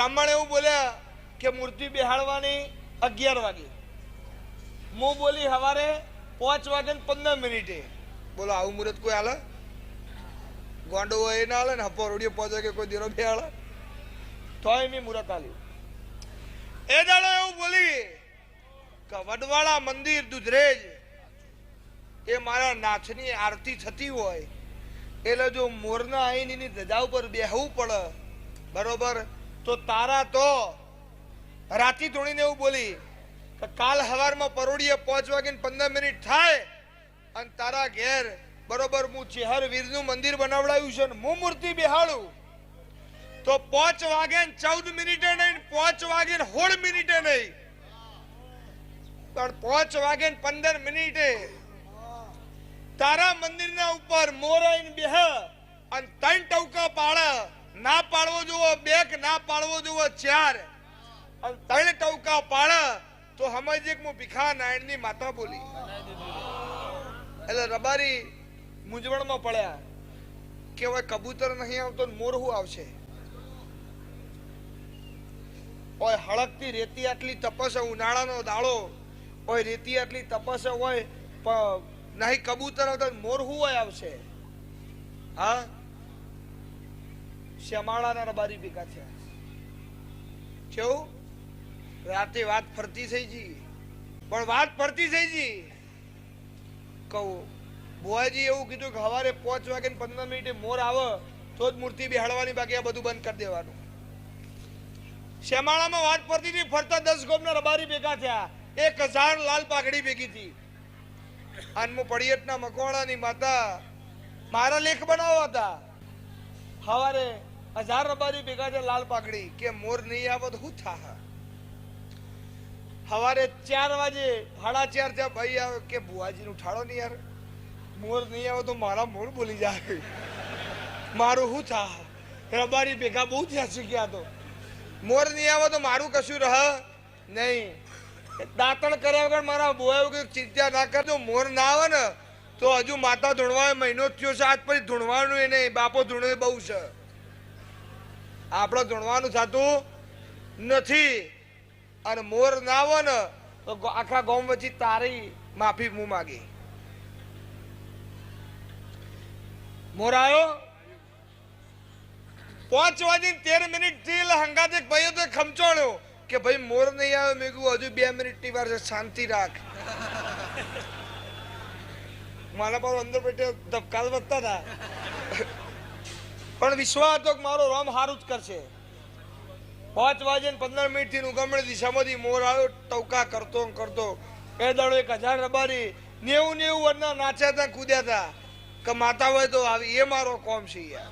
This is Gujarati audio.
બ્રાહ્મણ એવું બોલ્યા કે મૂર્તિ બેહાડવાની 11 વાગે, હું બોલી સવારે 5 વાગે 15 મિનિટે. બોલો આવું મુહૂર્ત કોઈ હાલે? ગોંડો એ ના હાલે ને, હપોરડીએ 5 વાગે કોઈ દેરો બેહાડે તોય મેં મુહૂર્ત હાલ્યું. એ દાડો એવું બોલી કે વડવાળા મંદિર દુધરેજ એ મારા નાથની આરતી થતી હોય એટલે જો મોરના આઈની ધજા ઉપર બેહવું પડે બરોબર, તો તારા તો રાતી ધોણીને એવું બોલી કે કાલ સવારમાં પરોડીએ 5 વાગે 15 મિનિટ થાય અને તારા ઘેર બરોબર હું ચેહર વીરનું મંદિર બનાવડાવ્યું છે ને હું મૂર્તિ બેહાડું તો 5 વાગે 14 મિનિટે નહીં, 5 વાગે 16 મિનિટે નહીં, પણ 5 વાગે 15 મિનિટે તારા મંદિરના ઉપર મોર આઈને બેહ અને 3 ટવકા પાડે. ના પાડવો જોવો 2 કે ના પાડવો જોવો 4 અને 3 ટવકા પાડે તો સમજે કે હું ભીખા નારાયણની માતા બોલી. એટલે રબારી મૂંઝવણમાં પડ્યા કે હવે કબૂતર નહીં આવતો મોર શું આવશે? ઓય હળકતી રેતી આટલી તપસ, ઉનાળાનો દાડો ઓય રેતી આટલી તપસ હોય નહીં કબૂતર આવતા મોર શું હોય આવશે? હા, શ્યામાળાના રબારી ભેગા થયા. કેવું રાતે વાત ફરતી થઈ ગઈ, પણ વાત ફરતી થઈ ગઈ. કહું બુઆજી એવું કીધું કે સવારે 5 વાગે 15 મિનિટે મોર આવે તો જ મૂર્તિ બેહાડવાની, બાકી આ બધું બંધ કરી દેવાનું. શ્યામાળામાં વાત ફરતી હતી, ફરતા 10 ગોમના રબારી ભેગા થયા. 1000 લાલ પાઘડી ભેગી હતી. અને પડિયતના મકવાણાની માતા મારા લેખ બનાવવા હતા. સવારે 1000 રબારી ભેગા છે લાલ પાઘડી કે મોર નહીં આવે તો શું થાય? સવારે 4 વાગે 4:30 થયા, ભાઈ આવે કે બુઆજી નું ઠાળો નહીં યાર, મોર નહીં આવે તો મારા મોર બોલી જાય, મારું શું થાય? રબારી ભેગા બહુ થયા શીખ્યા તો મોર નહીં આવે તો મારું કશું રહ નહીં. દાંતણ કર્યા વગર મારા બોયા ચિંતા ના કરજો, મોર ના આવે ને તો હજુ માતા ધૂણવા મહિનો થયો છે, આજ પછી ધૂણવાનું એ નહીં, બાપો ધૂણવે બહુ છે, આપણે ધૂણવાનું થતું નથી. અને મોર ના આવે ને તો આખા ગામ વચ્ચે તારી માફી મું માગી. મોર આવ્યો 5 વાગે 13 મિનિટ થી હંગાત એક ભાઈઓ તો ખમચોણ્યો કે ભાઈ મોર નહીં આવે. મેં કીધું હજુ 2 મિનિટની વાર છે, શાંતિ રાખ. મારા પર અંદર પેટે ધબકાલ વધતા હતા, પણ વિશ્વાસ હતો કે મારો રામ હારું જ કરશે. 5 વાગે 15 મિનિટ થી ઉગમણી દિશામાંથી મોર આવ્યો, ટવકા કરતો કરતો. એ દાડો 1000 રબારી 90 વર્ષના નાચ્યા હતા, કૂદ્યા હતા કે માતા હોય તો આવી, એ મારો કોમ છે યાર.